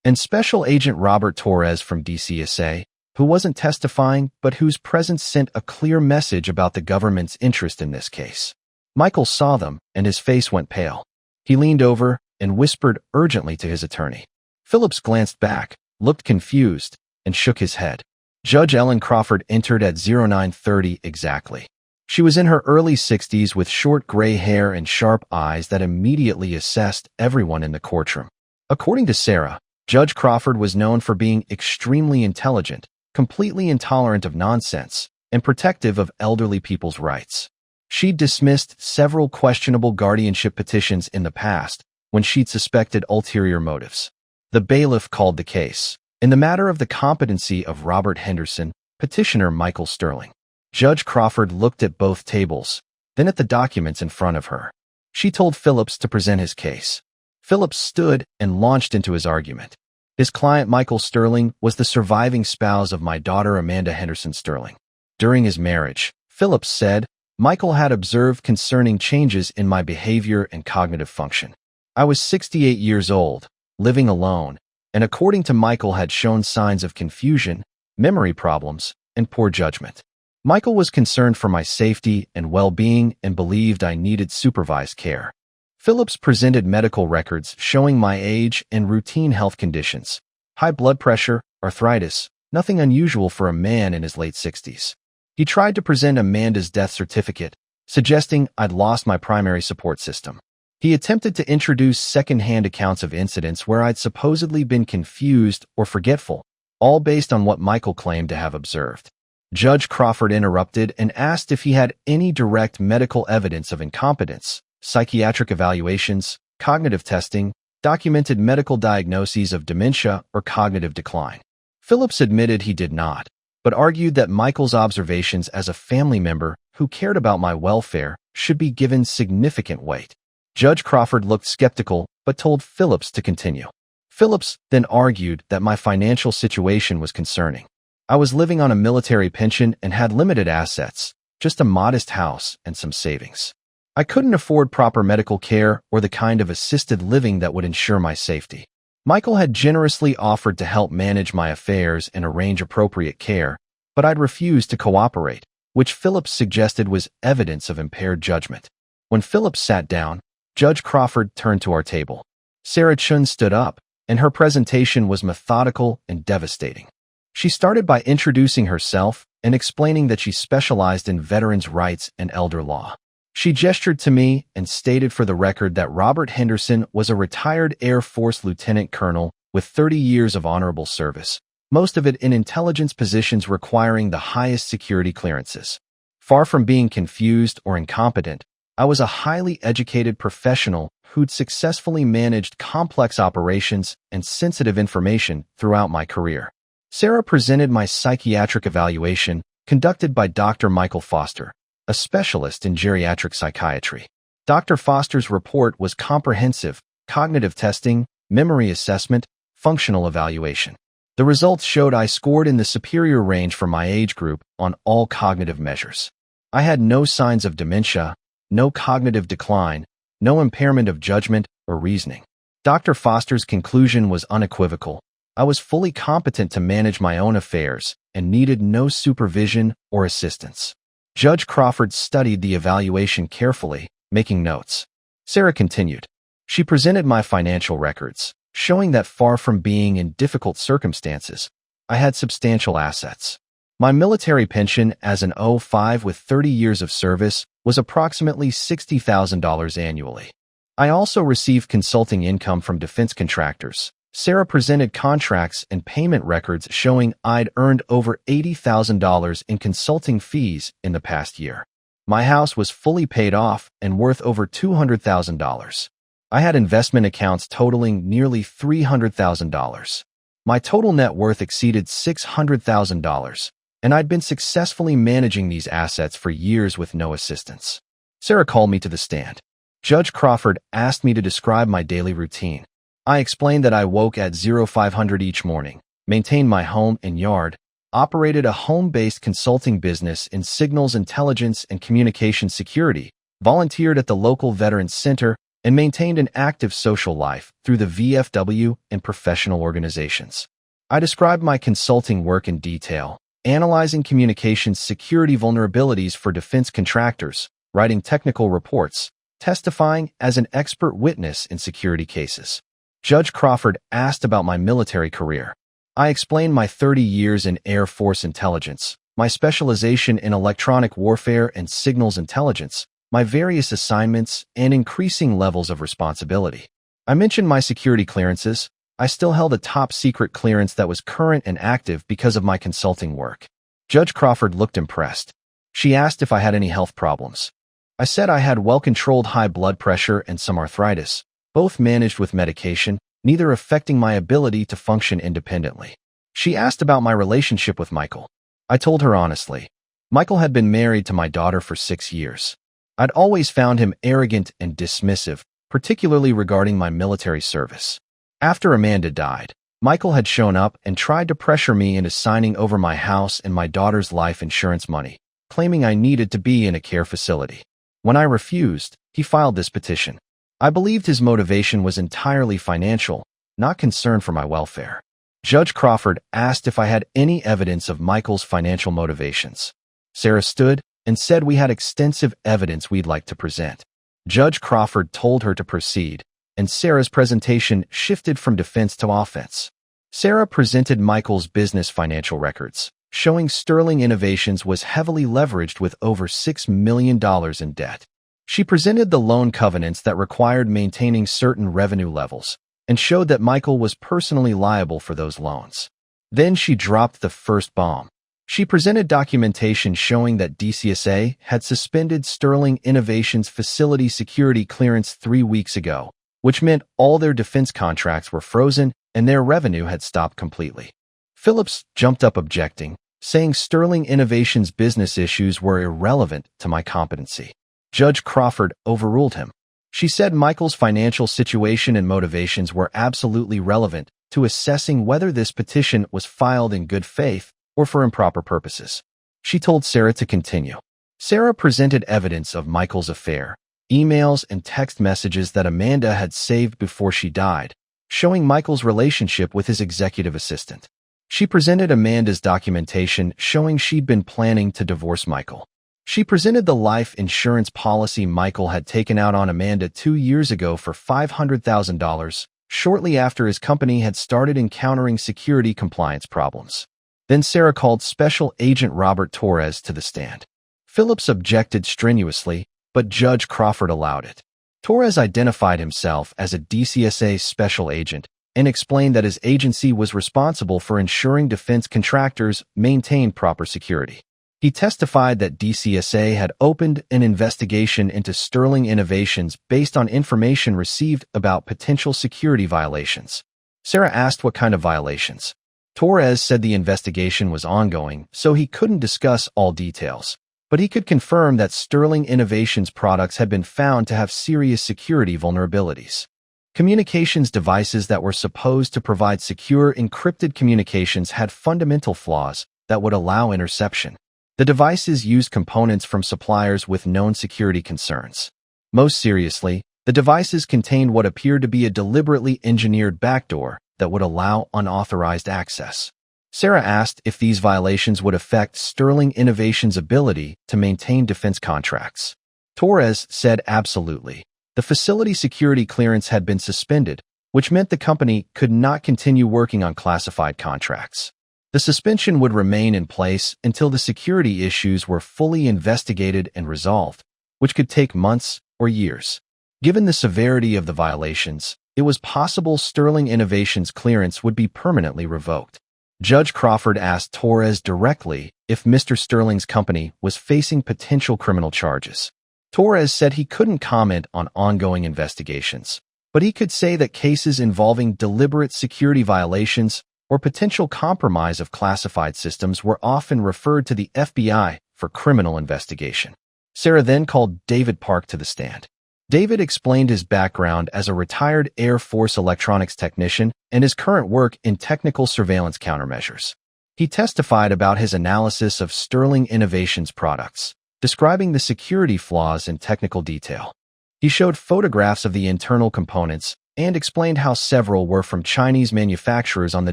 And Special Agent Robert Torres from DCSA, who wasn't testifying but whose presence sent a clear message about the government's interest in this case. Michael saw them, and his face went pale. He leaned over and whispered urgently to his attorney. Phillips glanced back, looked confused, and shook his head. Judge Ellen Crawford entered at 09:30 exactly. She was in her early 60s with short gray hair and sharp eyes that immediately assessed everyone in the courtroom. According to Sarah, Judge Crawford was known for being extremely intelligent, completely intolerant of nonsense, and protective of elderly people's rights. She'd dismissed several questionable guardianship petitions in the past when she'd suspected ulterior motives. The bailiff called the case. In the matter of the competency of Robert Henderson, petitioner Michael Sterling. Judge Crawford looked at both tables, then at the documents in front of her. She told Phillips to present his case. Phillips stood and launched into his argument. His client Michael Sterling was the surviving spouse of my daughter Amanda Henderson Sterling. During his marriage, Phillips said, Michael had observed concerning changes in my behavior and cognitive function. I was 68 years old, living alone, and according to Michael had shown signs of confusion, memory problems, and poor judgment. Michael was concerned for my safety and well-being and believed I needed supervised care. Phillips presented medical records showing my age and routine health conditions. High blood pressure, arthritis, nothing unusual for a man in his late 60s. He tried to present Amanda's death certificate, suggesting I'd lost my primary support system. He attempted to introduce second-hand accounts of incidents where I'd supposedly been confused or forgetful, all based on what Michael claimed to have observed. Judge Crawford interrupted and asked if he had any direct medical evidence of incompetence, psychiatric evaluations, cognitive testing, documented medical diagnoses of dementia or cognitive decline. Phillips admitted he did not, but argued that Michael's observations as a family member who cared about my welfare should be given significant weight. Judge Crawford looked skeptical but told Phillips to continue. Phillips then argued that my financial situation was concerning. I was living on a military pension and had limited assets, just a modest house and some savings. I couldn't afford proper medical care or the kind of assisted living that would ensure my safety. Michael had generously offered to help manage my affairs and arrange appropriate care, but I'd refused to cooperate, which Phillips suggested was evidence of impaired judgment. When Phillips sat down, Judge Crawford turned to our table. Sarah Chun stood up, and her presentation was methodical and devastating. She started by introducing herself and explaining that she specialized in veterans' rights and elder law. She gestured to me and stated for the record that Robert Henderson was a retired Air Force lieutenant colonel with 30 years of honorable service, most of it in intelligence positions requiring the highest security clearances. Far from being confused or incompetent, I was a highly educated professional who'd successfully managed complex operations and sensitive information throughout my career. Sarah presented my psychiatric evaluation conducted by Dr. Michael Foster, a specialist in geriatric psychiatry. Dr. Foster's report was comprehensive: cognitive testing, memory assessment, functional evaluation. The results showed I scored in the superior range for my age group on all cognitive measures. I had no signs of dementia, no cognitive decline, no impairment of judgment or reasoning. Dr. Foster's conclusion was unequivocal. I was fully competent to manage my own affairs and needed no supervision or assistance. Judge Crawford studied the evaluation carefully, making notes. Sarah continued. She presented my financial records, showing that far from being in difficult circumstances, I had substantial assets. My military pension as an O5 with 30 years of service was approximately $60,000 annually. I also received consulting income from defense contractors. Sarah presented contracts and payment records showing I'd earned over $80,000 in consulting fees in the past year. My house was fully paid off and worth over $200,000. I had investment accounts totaling nearly $300,000. My total net worth exceeded $600,000, and I'd been successfully managing these assets for years with no assistance. Sarah called me to the stand. Judge Crawford asked me to describe my daily routine. I explained that I woke at 0500 each morning, maintained my home and yard, operated a home-based consulting business in signals intelligence and communication security, volunteered at the local Veterans Center, and maintained an active social life through the VFW and professional organizations. I described my consulting work in detail, analyzing communications security vulnerabilities for defense contractors, writing technical reports, testifying as an expert witness in security cases. Judge Crawford asked about my military career. I explained my 30 years in Air Force intelligence, my specialization in electronic warfare and signals intelligence, my various assignments, and increasing levels of responsibility. I mentioned my security clearances. I still held a top-secret clearance that was current and active because of my consulting work. Judge Crawford looked impressed. She asked if I had any health problems. I said I had well-controlled high blood pressure and some arthritis, both managed with medication, neither affecting my ability to function independently. She asked about my relationship with Michael. I told her honestly. Michael had been married to my daughter for 6 years. I'd always found him arrogant and dismissive, particularly regarding my military service. After Amanda died, Michael had shown up and tried to pressure me into signing over my house and my daughter's life insurance money, claiming I needed to be in a care facility. When I refused, he filed this petition. I believed his motivation was entirely financial, not concern for my welfare. Judge Crawford asked if I had any evidence of Michael's financial motivations. Sarah stood and said we had extensive evidence we'd like to present. Judge Crawford told her to proceed, and Sarah's presentation shifted from defense to offense. Sarah presented Michael's business financial records, showing Sterling Innovations was heavily leveraged with over $6 million in debt. She presented the loan covenants that required maintaining certain revenue levels and showed that Michael was personally liable for those loans. Then she dropped the first bomb. She presented documentation showing that DCSA had suspended Sterling Innovations facility security clearance 3 weeks ago, which meant all their defense contracts were frozen and their revenue had stopped completely. Phillips jumped up objecting, saying Sterling Innovations' business issues were irrelevant to my competency. Judge Crawford overruled him. She said Michael's financial situation and motivations were absolutely relevant to assessing whether this petition was filed in good faith or for improper purposes. She told Sarah to continue. Sarah presented evidence of Michael's affair, emails and text messages that Amanda had saved before she died, showing Michael's relationship with his executive assistant. She presented Amanda's documentation showing she'd been planning to divorce Michael. She presented the life insurance policy Michael had taken out on Amanda 2 years ago for $500,000, shortly after his company had started encountering security compliance problems. Then Sarah called Special Agent Robert Torres to the stand. Phillips objected strenuously, but Judge Crawford allowed it. Torres identified himself as a DCSA special agent and explained that his agency was responsible for ensuring defense contractors maintained proper security. He testified that DCSA had opened an investigation into Sterling Innovations based on information received about potential security violations. Sarah asked what kind of violations. Torres said the investigation was ongoing, so he couldn't discuss all details, but he could confirm that Sterling Innovations products had been found to have serious security vulnerabilities. Communications devices that were supposed to provide secure encrypted communications had fundamental flaws that would allow interception. The devices used components from suppliers with known security concerns. Most seriously, the devices contained what appeared to be a deliberately engineered backdoor that would allow unauthorized access. Sarah asked if these violations would affect Sterling Innovations' ability to maintain defense contracts. Torres said absolutely. The facility security clearance had been suspended, which meant the company could not continue working on classified contracts. The suspension would remain in place until the security issues were fully investigated and resolved, which could take months or years. Given the severity of the violations, it was possible Sterling Innovations' clearance would be permanently revoked. Judge Crawford asked Torres directly if Mr. Sterling's company was facing potential criminal charges. Torres said he couldn't comment on ongoing investigations, but he could say that cases involving deliberate security violations or potential compromise of classified systems were often referred to the FBI for criminal investigation. Sarah then called David Park to the stand. David explained his background as a retired Air Force electronics technician and his current work in technical surveillance countermeasures. He testified about his analysis of Sterling Innovations products, describing the security flaws in technical detail. He showed photographs of the internal components and explained how several were from Chinese manufacturers on the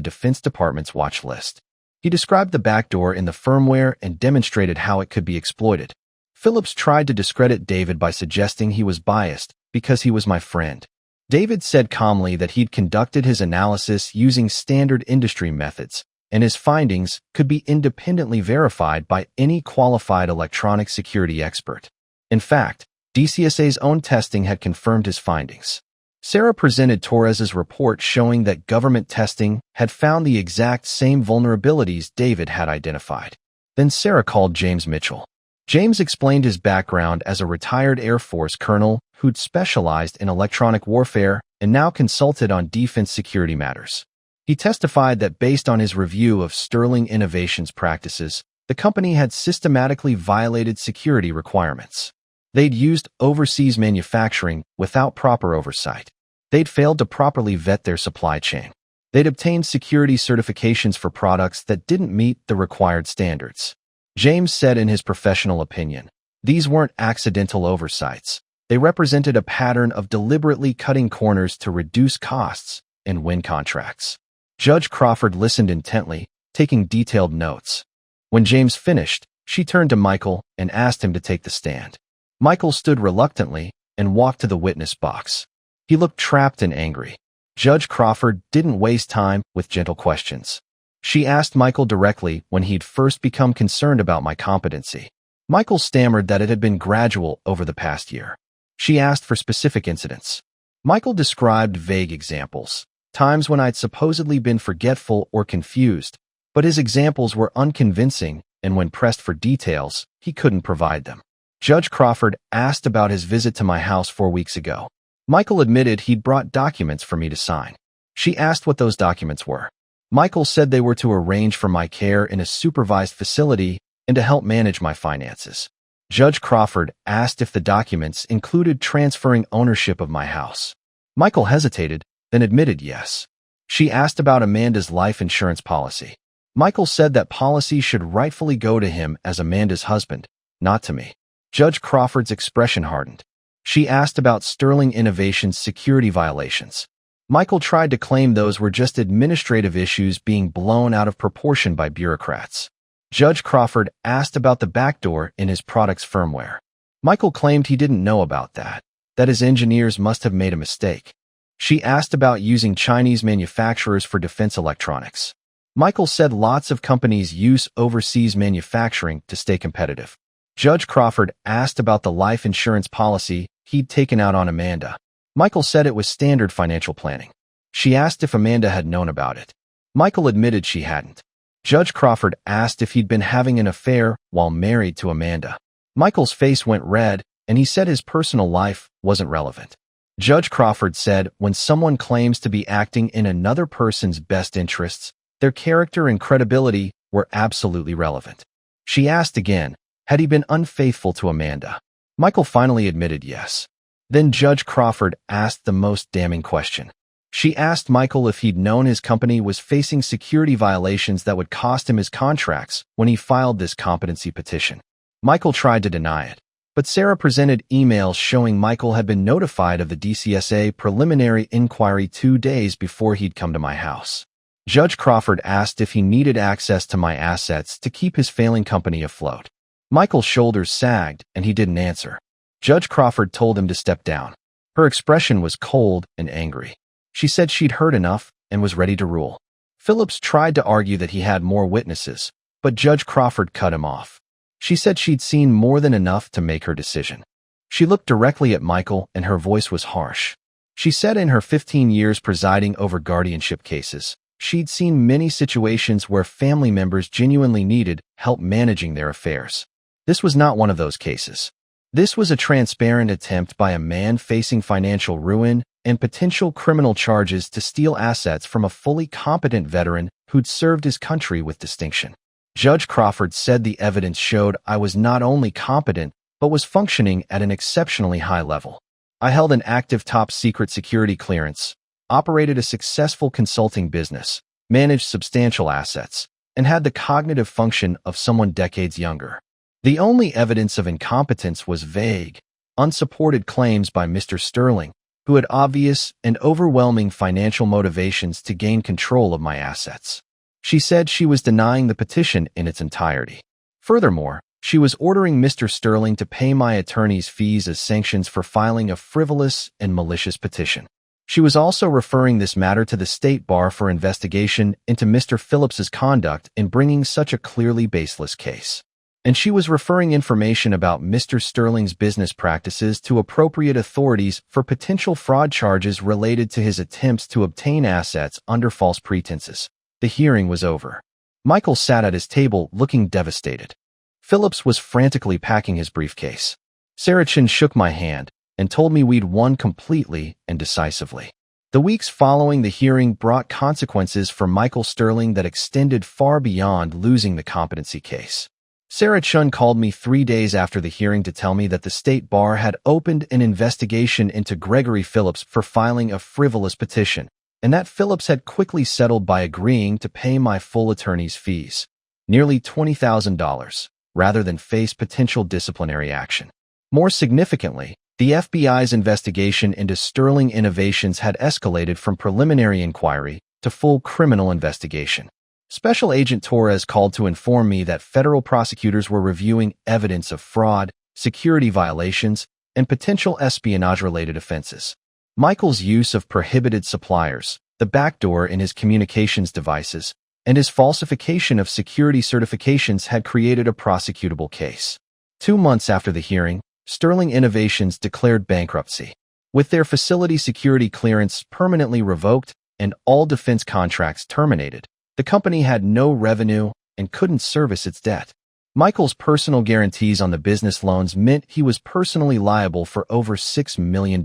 Defense Department's watch list. He described the backdoor in the firmware and demonstrated how it could be exploited. Phillips tried to discredit David by suggesting he was biased because he was my friend. David said calmly that he'd conducted his analysis using standard industry methods, and his findings could be independently verified by any qualified electronic security expert. In fact, DCSA's own testing had confirmed his findings. Sarah presented Torres's report showing that government testing had found the exact same vulnerabilities David had identified. Then Sarah called James Mitchell. James explained his background as a retired Air Force colonel who'd specialized in electronic warfare and now consulted on defense security matters. He testified that based on his review of Sterling Innovations practices, the company had systematically violated security requirements. They'd used overseas manufacturing without proper oversight. They'd failed to properly vet their supply chain. They'd obtained security certifications for products that didn't meet the required standards. James said in his professional opinion, these weren't accidental oversights. They represented a pattern of deliberately cutting corners to reduce costs and win contracts. Judge Crawford listened intently, taking detailed notes. When James finished, she turned to Michael and asked him to take the stand. Michael stood reluctantly and walked to the witness box. He looked trapped and angry. Judge Crawford didn't waste time with gentle questions. She asked Michael directly when he'd first become concerned about my competency. Michael stammered that it had been gradual over the past year. She asked for specific incidents. Michael described vague examples, times when I'd supposedly been forgetful or confused, but his examples were unconvincing, and when pressed for details, he couldn't provide them. Judge Crawford asked about his visit to my house 4 weeks ago. Michael admitted he'd brought documents for me to sign. She asked what those documents were. Michael said they were to arrange for my care in a supervised facility and to help manage my finances. Judge Crawford asked if the documents included transferring ownership of my house. Michael hesitated, then admitted yes. She asked about Amanda's life insurance policy. Michael said that policy should rightfully go to him as Amanda's husband, not to me. Judge Crawford's expression hardened. She asked about Sterling Innovations' security violations. Michael tried to claim those were just administrative issues being blown out of proportion by bureaucrats. Judge Crawford asked about the backdoor in his product's firmware. Michael claimed he didn't know about that his engineers must have made a mistake. She asked about using Chinese manufacturers for defense electronics. Michael said lots of companies use overseas manufacturing to stay competitive. Judge Crawford asked about the life insurance policy he'd taken out on Amanda. Michael said it was standard financial planning. She asked if Amanda had known about it. Michael admitted she hadn't. Judge Crawford asked if he'd been having an affair while married to Amanda. Michael's face went red, and he said his personal life wasn't relevant. Judge Crawford said when someone claims to be acting in another person's best interests, their character and credibility were absolutely relevant. She asked again, had he been unfaithful to Amanda? Michael finally admitted yes. Then Judge Crawford asked the most damning question. She asked Michael if he'd known his company was facing security violations that would cost him his contracts when he filed this competency petition. Michael tried to deny it, but Sarah presented emails showing Michael had been notified of the DCSA preliminary inquiry 2 days before he'd come to my house. Judge Crawford asked if he needed access to my assets to keep his failing company afloat. Michael's shoulders sagged, and he didn't answer. Judge Crawford told him to step down. Her expression was cold and angry. She said she'd heard enough and was ready to rule. Phillips tried to argue that he had more witnesses, but Judge Crawford cut him off. She said she'd seen more than enough to make her decision. She looked directly at Michael, and her voice was harsh. She said in her 15 years presiding over guardianship cases, she'd seen many situations where family members genuinely needed help managing their affairs. This was not one of those cases. This was a transparent attempt by a man facing financial ruin and potential criminal charges to steal assets from a fully competent veteran who'd served his country with distinction. Judge Crawford said the evidence showed I was not only competent, but was functioning at an exceptionally high level. I held an active top-secret security clearance, operated a successful consulting business, managed substantial assets, and had the cognitive function of someone decades younger. The only evidence of incompetence was vague, unsupported claims by Mr. Sterling, who had obvious and overwhelming financial motivations to gain control of my assets. She said she was denying the petition in its entirety. Furthermore, she was ordering Mr. Sterling to pay my attorney's fees as sanctions for filing a frivolous and malicious petition. She was also referring this matter to the State Bar for investigation into Mr. Phillips's conduct in bringing such a clearly baseless case. And she was referring information about Mr. Sterling's business practices to appropriate authorities for potential fraud charges related to his attempts to obtain assets under false pretenses. The hearing was over. Michael sat at his table looking devastated. Phillips was frantically packing his briefcase. Saracen shook my hand and told me we'd won completely and decisively. The weeks following the hearing brought consequences for Michael Sterling that extended far beyond losing the competency case. Sarah Chun called me 3 days after the hearing to tell me that the State Bar had opened an investigation into Gregory Phillips for filing a frivolous petition, and that Phillips had quickly settled by agreeing to pay my full attorney's fees, nearly $20,000, rather than face potential disciplinary action. More significantly, the FBI's investigation into Sterling Innovations had escalated from preliminary inquiry to full criminal investigation. Special Agent Torres called to inform me that federal prosecutors were reviewing evidence of fraud, security violations, and potential espionage-related offenses. Michael's use of prohibited suppliers, the backdoor in his communications devices, and his falsification of security certifications had created a prosecutable case. 2 months after the hearing, Sterling Innovations declared bankruptcy. With their facility security clearance permanently revoked and all defense contracts terminated, the company had no revenue and couldn't service its debt. Michael's personal guarantees on the business loans meant he was personally liable for over $6 million.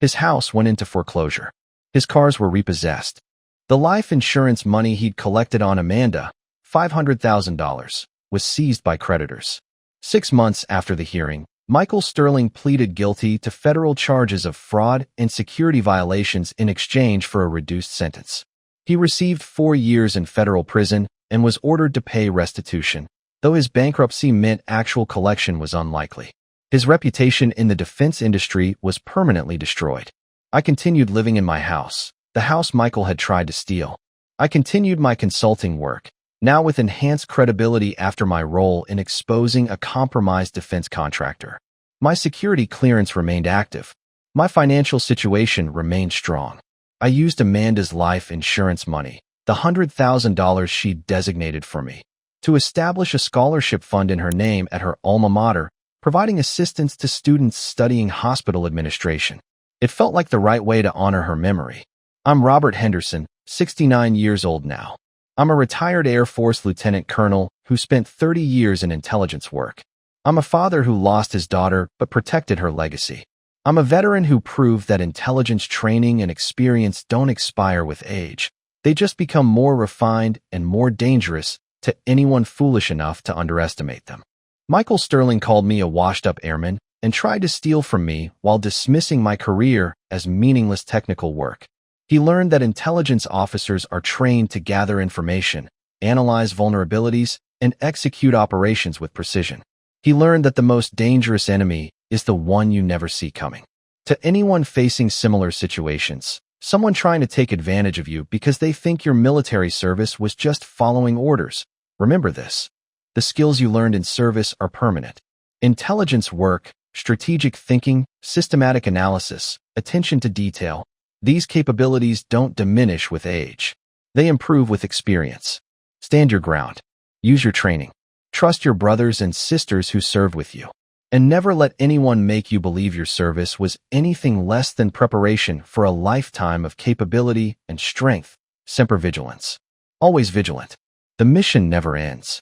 His house went into foreclosure. His cars were repossessed. The life insurance money he'd collected on Amanda, $500,000, was seized by creditors. 6 months after the hearing, Michael Sterling pleaded guilty to federal charges of fraud and security violations in exchange for a reduced sentence. He received 4 years in federal prison and was ordered to pay restitution, though his bankruptcy meant actual collection was unlikely. His reputation in the defense industry was permanently destroyed. I continued living in my house, the house Michael had tried to steal. I continued my consulting work, now with enhanced credibility after my role in exposing a compromised defense contractor. My security clearance remained active. My financial situation remained strong. I used Amanda's life insurance money, the $100,000 she'd designated for me, to establish a scholarship fund in her name at her alma mater, providing assistance to students studying hospital administration. It felt like the right way to honor her memory. I'm Robert Henderson, 69 years old now. I'm a retired Air Force lieutenant colonel who spent 30 years in intelligence work. I'm a father who lost his daughter but protected her legacy. I'm a veteran who proved that intelligence training and experience don't expire with age. They just become more refined and more dangerous to anyone foolish enough to underestimate them. Michael Sterling called me a washed-up airman and tried to steal from me while dismissing my career as meaningless technical work. He learned that intelligence officers are trained to gather information, analyze vulnerabilities, and execute operations with precision. He learned that the most dangerous enemy is the one you never see coming. To anyone facing similar situations, someone trying to take advantage of you because they think your military service was just following orders, remember this. The skills you learned in service are permanent. Intelligence work, strategic thinking, systematic analysis, attention to detail, these capabilities don't diminish with age. They improve with experience. Stand your ground. Use your training. Trust your brothers and sisters who served with you. And never let anyone make you believe your service was anything less than preparation for a lifetime of capability and strength. Semper vigilance. Always vigilant. The mission never ends.